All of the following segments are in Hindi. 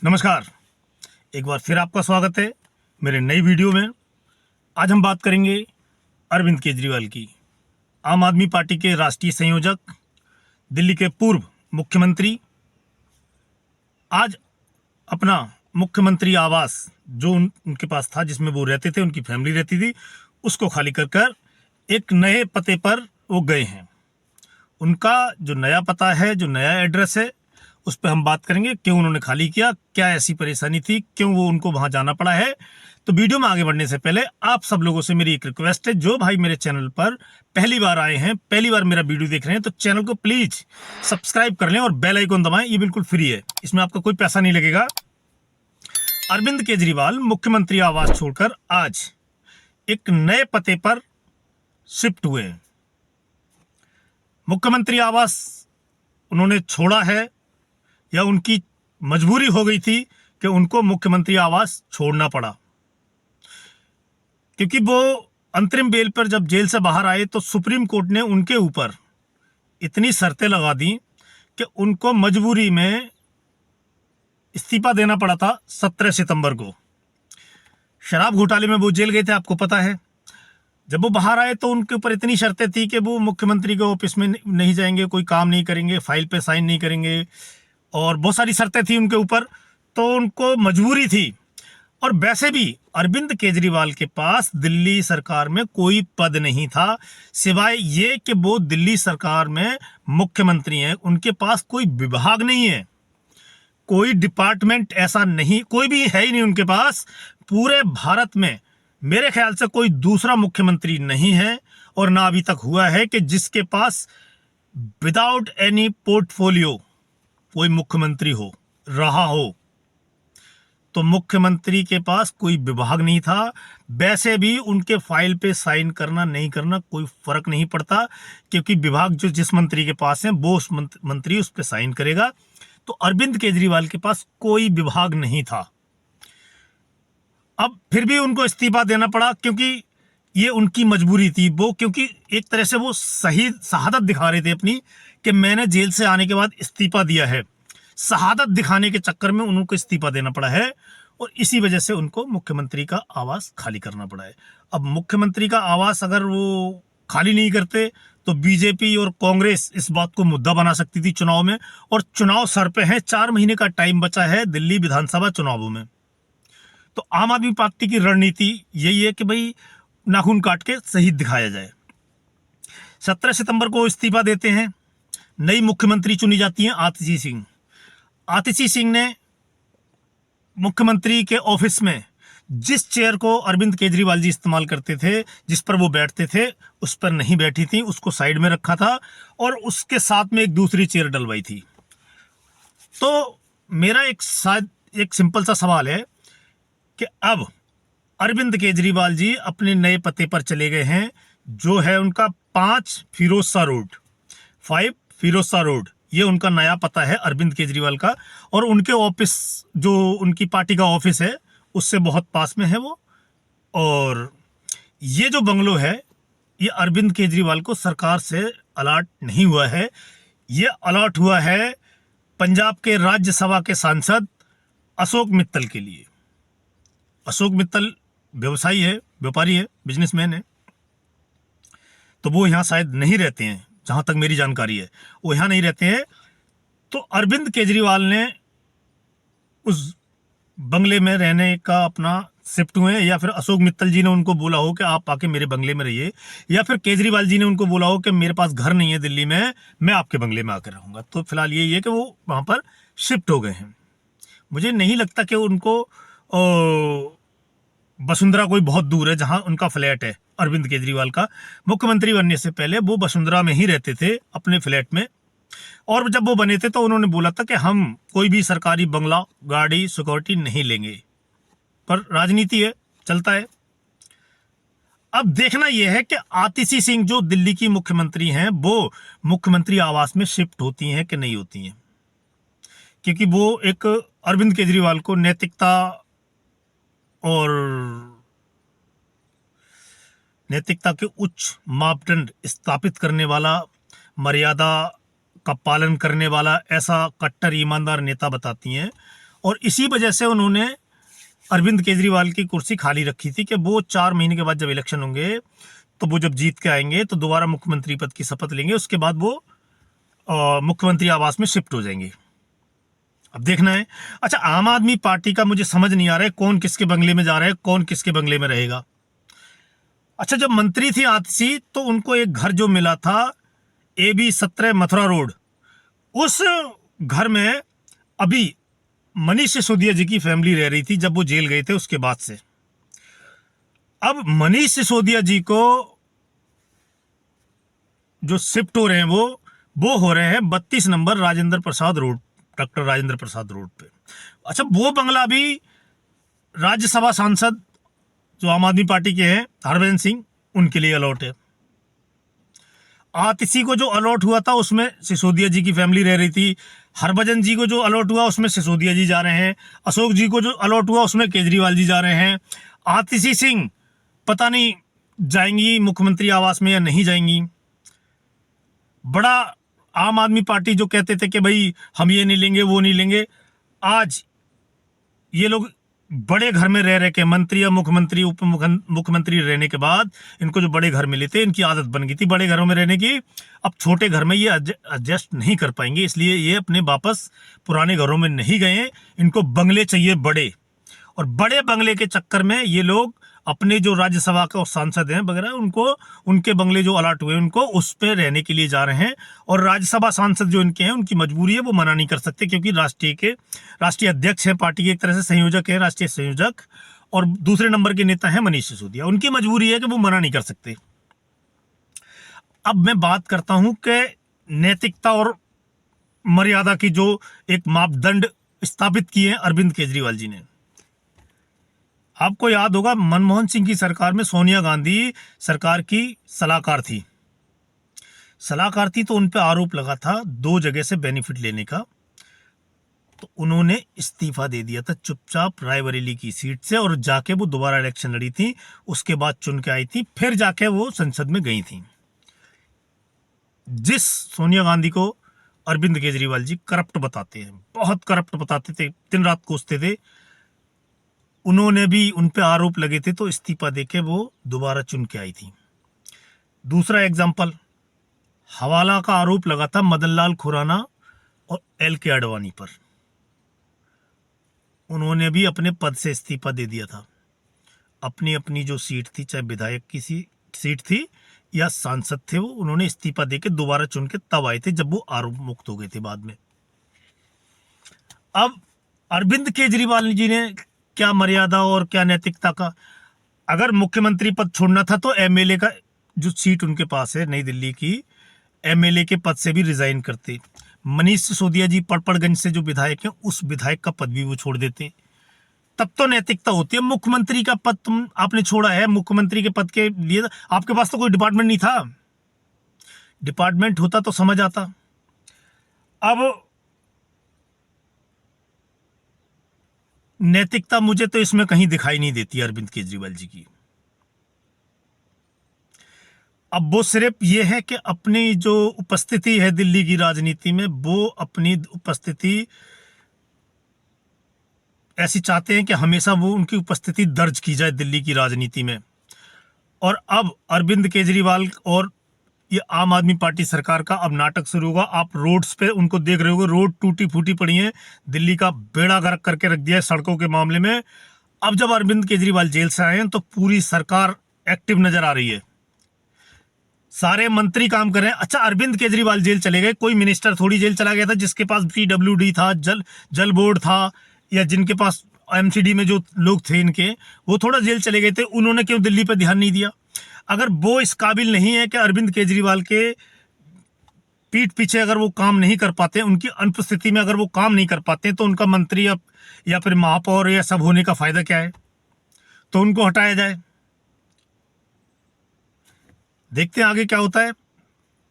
नमस्कार। एक बार फिर आपका स्वागत है मेरे नई वीडियो में। आज हम बात करेंगे अरविंद केजरीवाल की। आम आदमी पार्टी के राष्ट्रीय संयोजक, दिल्ली के पूर्व मुख्यमंत्री, आज अपना मुख्यमंत्री आवास जो उनके पास था, जिसमें वो रहते थे, उनकी फैमिली रहती थी, उसको खाली कर एक नए पते पर वो गए हैं। उनका जो नया पता है, जो नया एड्रेस है, उस पर हम बात करेंगे। क्यों उन्होंने खाली किया, क्या ऐसी परेशानी थी, क्यों वो उनको वहां जाना पड़ा है। तो वीडियो में आगे बढ़ने से पहले आप सब लोगों से मेरी एक रिक्वेस्ट है, जो भाई मेरे चैनल पर पहली बार आए हैं, पहली बार मेरा वीडियो देख रहे हैं, तो चैनल को प्लीज सब्सक्राइब कर लें और बेल आइकन दबाएं। ये बिल्कुल फ्री है, इसमें आपका कोई पैसा नहीं लगेगा। अरविंद केजरीवाल मुख्यमंत्री आवास छोड़कर आज एक नए पते पर शिफ्ट हुए हैं। मुख्यमंत्री आवास उन्होंने छोड़ा है या उनकी मजबूरी हो गई थी कि उनको मुख्यमंत्री आवास छोड़ना पड़ा, क्योंकि वो अंतरिम बेल पर जब जेल से बाहर आए तो सुप्रीम कोर्ट ने उनके ऊपर इतनी शर्तें लगा दी कि उनको मजबूरी में इस्तीफा देना पड़ा था 17 सितंबर को। शराब घोटाले में वो जेल गए थे, आपको पता है। जब वो बाहर आए तो उनके ऊपर इतनी शर्तें थी कि वो मुख्यमंत्री के ऑफिस में नहीं जाएंगे, कोई काम नहीं करेंगे, फाइल पे साइन नहीं करेंगे, और बहुत सारी शर्तें थी उनके ऊपर। तो उनको मजबूरी थी। और वैसे भी अरविंद केजरीवाल के पास दिल्ली सरकार में कोई पद नहीं था, सिवाय ये कि वो दिल्ली सरकार में मुख्यमंत्री हैं। उनके पास कोई विभाग नहीं है, कोई डिपार्टमेंट ऐसा नहीं, कोई भी है ही नहीं उनके पास। पूरे भारत में मेरे ख्याल से कोई दूसरा मुख्यमंत्री नहीं है, और ना अभी तक हुआ है, कि जिसके पास विदाउट एनी पोर्टफोलियो कोई मुख्यमंत्री रहा हो। तो मुख्यमंत्री के पास कोई विभाग नहीं था। वैसे भी उनके फाइल पे साइन करना नहीं करना कोई फर्क नहीं पड़ता, क्योंकि विभाग जो जिस मंत्री के पास है वो उस मंत्री उस पे साइन करेगा। तो अरविंद केजरीवाल के पास कोई विभाग नहीं था। अब फिर भी उनको इस्तीफा देना पड़ा, क्योंकि ये उनकी मजबूरी थी। वो क्योंकि एक तरह से वो सही शहादत दिखा रहे थे अपनी, कि मैंने जेल से आने के बाद इस्तीफा दिया है। शहादत दिखाने के चक्कर में उनको इस्तीफा देना पड़ा है, और इसी वजह से उनको मुख्यमंत्री का आवास खाली करना पड़ा है। अब मुख्यमंत्री का आवास अगर वो खाली नहीं करते तो बीजेपी और कांग्रेस इस बात को मुद्दा बना सकती थी चुनाव में, और चुनाव सर पे है। 4 महीने का टाइम बचा है दिल्ली विधानसभा चुनावों में। तो आम आदमी पार्टी की रणनीति यही है कि भाई नाखून काट के शहीद दिखाया जाए। 17 सितंबर को इस्तीफा देते हैं। नई मुख्यमंत्री चुनी जाती हैं आतिशी सिंह। आतिशी सिंह ने मुख्यमंत्री के ऑफिस में जिस चेयर को अरविंद केजरीवाल जी इस्तेमाल करते थे, जिस पर वो बैठते थे, उस पर नहीं बैठी थी, उसको साइड में रखा था, और उसके साथ में एक दूसरी चेयर डलवाई थी। तो मेरा एक सिंपल सा सवाल है कि अब अरविंद केजरीवाल जी अपने नए पते पर चले गए हैं, जो है उनका 5 फिरोज शाह रोड, 5 फिरोज शाह रोड। ये उनका नया पता है अरविंद केजरीवाल का, और उनके ऑफिस, जो उनकी पार्टी का ऑफिस है, उससे बहुत पास में है वो। और ये जो बंगलो है, ये अरविंद केजरीवाल को सरकार से अलॉट नहीं हुआ है। ये अलॉट हुआ है पंजाब के राज्यसभा के सांसद अशोक मित्तल के लिए। अशोक मित्तल व्यवसायी है, व्यापारी है, बिजनेसमैन है। तो वो यहाँ शायद नहीं रहते हैं, जहां तक मेरी जानकारी है वो यहाँ नहीं रहते हैं। तो अरविंद केजरीवाल ने उस बंगले में रहने का अपना शिफ्ट हुए हैं, या फिर अशोक मित्तल जी ने उनको बोला हो कि आप आके मेरे बंगले में रहिए, या फिर केजरीवाल जी ने उनको बोला हो कि मेरे पास घर नहीं है दिल्ली में, मैं आपके बंगले में आकर रहूंगा। तो फिलहाल यही है कि वो वहां पर शिफ्ट हो गए हैं। मुझे नहीं लगता कि उनको वसुंधरा कोई बहुत दूर है, जहां उनका फ्लैट है अरविंद केजरीवाल का। मुख्यमंत्री बनने से पहले वो वसुंधरा में ही रहते थे, अपने फ्लैट में। और जब वो बने थे तो उन्होंने बोला था कि हम कोई भी सरकारी बंगला, गाड़ी, सिक्योरिटी नहीं लेंगे। पर राजनीति है, चलता है। अब देखना यह है कि आतिशी सिंह जो दिल्ली की मुख्यमंत्री हैं, वो मुख्यमंत्री आवास में शिफ्ट होती हैं कि नहीं होती हैं, क्योंकि वो एक अरविंद केजरीवाल को नैतिकता के उच्च मापदंड स्थापित करने वाला, मर्यादा का पालन करने वाला ऐसा कट्टर ईमानदार नेता बताती हैं। और इसी वजह से उन्होंने अरविंद केजरीवाल की कुर्सी खाली रखी थी कि वो 4 महीने के बाद जब इलेक्शन होंगे तो वो जब जीत के आएंगे तो दोबारा मुख्यमंत्री पद की शपथ लेंगे, उसके बाद वो मुख्यमंत्री आवास में शिफ्ट हो जाएंगे। अब देखना है। अच्छा, आम आदमी पार्टी का मुझे समझ नहीं आ रहा है कौन किसके बंगले में जा रहा है, कौन किसके बंगले में रहेगा। अच्छा, जब मंत्री थी आतिशी तो उनको एक घर जो मिला था AB 17 मथुरा रोड, उस घर में अभी मनीष सिसोदिया जी की फैमिली रह रही थी जब वो जेल गए थे उसके बाद से। अब मनीष सिसोदिया जी को जो शिफ्ट हो रहे हैं वो हो रहे हैं 32 number Rajendra Prasad road, doctor Rajendra Prasad road पे। अच्छा, वो बंगला भी राज्यसभा सांसद जो आम आदमी पार्टी के हैं हरभजन सिंह, उनके लिए अलॉट है। आतिशी को जो अलॉट हुआ था उसमें सिसोदिया जी की फैमिली रह रही थी। हरभजन जी को जो अलॉट हुआ उसमें सिसोदिया जी जा रहे हैं। अशोक जी को जो अलॉट हुआ उसमें केजरीवाल जी जा रहे हैं। आतिशी सिंह पता नहीं जाएंगी मुख्यमंत्री आवास में या नहीं जाएंगी। बड़ा आम आदमी पार्टी जो कहते थे कि भाई हम ये नहीं लेंगे वो नहीं लेंगे, आज ये लोग बड़े घर में रह के मंत्री या मुख्यमंत्री उप मुख्यमंत्री रहने के बाद इनको जो बड़े घर मिले थे, इनकी आदत बन गई थी बड़े घरों में रहने की। अब छोटे घर में ये एडजस्ट नहीं कर पाएंगे, इसलिए ये अपने वापस पुराने घरों में नहीं गए। इनको बंगले चाहिए बड़े, और बड़े बंगले के चक्कर में ये लोग अपने जो राज्यसभा के सांसद हैं वगैरह उनको उनके बंगले जो अलॉट हुए उनको उस पे रहने के लिए जा रहे हैं। और राज्यसभा सांसद जो इनके हैं उनकी मजबूरी है, वो मना नहीं कर सकते क्योंकि राष्ट्रीय अध्यक्ष है पार्टी के, एक तरह से संयोजक है, राष्ट्रीय संयोजक, और दूसरे नंबर के नेता है मनीष सिसोदिया। उनकी मजबूरी है कि वो मना नहीं कर सकते। अब मैं बात करता हूं कि नैतिकता और मर्यादा की जो एक मापदंड स्थापित किए हैं अरविंद केजरीवाल जी ने। आपको याद होगा मनमोहन सिंह की सरकार में सोनिया गांधी सरकार की सलाहकार थी तो उन पे आरोप लगा था 2 जगह से बेनिफिट लेने का, तो उन्होंने इस्तीफा दे दिया था चुपचाप रायबरेली की सीट से, और जाके वो दोबारा इलेक्शन लड़ी थी, उसके बाद चुन के आई थी, फिर जाके वो संसद में गई थी। जिस सोनिया गांधी को अरविंद केजरीवाल जी करप्ट बताते हैं, बहुत करप्ट बताते थे, दिन रात कोसते थे, उन्होंने भी उन पे आरोप लगे थे तो इस्तीफा देके वो दोबारा चुन के आई थी। दूसरा एग्जाम्पल, हवाला का आरोप लगा था मदनलाल खुराना और LK आडवाणी पर, उन्होंने भी अपने पद से इस्तीफा दे दिया था। अपनी अपनी जो सीट थी, चाहे विधायक की सीट थी या सांसद थे, वो उन्होंने इस्तीफा देके दोबारा चुन के तब आए थे जब वो आरोप मुक्त हो गए थे बाद में। अब अरविंद केजरीवाल जी ने क्या मर्यादा और क्या नैतिकता का, अगर मुख्यमंत्री पद छोड़ना था तो MLA का जो सीट उनके पास है नई दिल्ली की, MLA के पद से भी रिजाइन करते। मनीष सिसोदिया जी पड़पड़गंज से जो विधायक हैं उस विधायक का पद भी वो छोड़ देते, तब तो नैतिकता होती है। मुख्यमंत्री का पद आपने छोड़ा है, मुख्यमंत्री के पद के लिए आपके पास तो कोई डिपार्टमेंट नहीं था, डिपार्टमेंट होता तो समझ आता। अब नैतिकता मुझे तो इसमें कहीं दिखाई नहीं देती अरविंद केजरीवाल जी की। अब वो सिर्फ ये है कि अपनी जो उपस्थिति है दिल्ली की राजनीति में, वो अपनी उपस्थिति ऐसी चाहते हैं कि हमेशा वो उनकी उपस्थिति दर्ज की जाए दिल्ली की राजनीति में। और अब अरविंद केजरीवाल और ये आम आदमी पार्टी सरकार का अब नाटक शुरू होगा। आप रोड्स पे उनको देख रहे होगे, रोड टूटी फूटी पड़ी है, दिल्ली का बेड़ा गर्क करके रख दिया है सड़कों के मामले में। अब जब अरविंद केजरीवाल जेल से आए हैं तो पूरी सरकार एक्टिव नजर आ रही है, सारे मंत्री काम कर रहे हैं। अच्छा, अरविंद केजरीवाल जेल चले गए, कोई मिनिस्टर थोड़ी जेल चला गया था जिसके पास PWD था, जल बोर्ड था, या जिनके पास MCD में जो लोग थे इनके, वो थोड़ा जेल चले गए थे। उन्होंने क्यों दिल्ली पर ध्यान नहीं दिया? अगर वो इस काबिल नहीं है कि अरविंद केजरीवाल के पीठ पीछे अगर वो काम नहीं कर पाते, उनकी अनुपस्थिति में अगर वो काम नहीं कर पाते, तो उनका मंत्री या फिर महापौर या सब होने का फायदा क्या है? तो उनको हटाया जाए। देखते हैं आगे क्या होता है।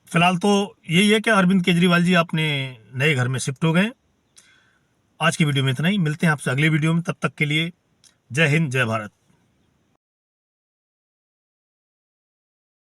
फिलहाल तो यही है कि अरविंद केजरीवाल जी अपने नए घर में शिफ्ट हो गए। आज की वीडियो में इतना ही, मिलते हैं आपसे अगले वीडियो में, तब तक के लिए जय हिंद जय भारत।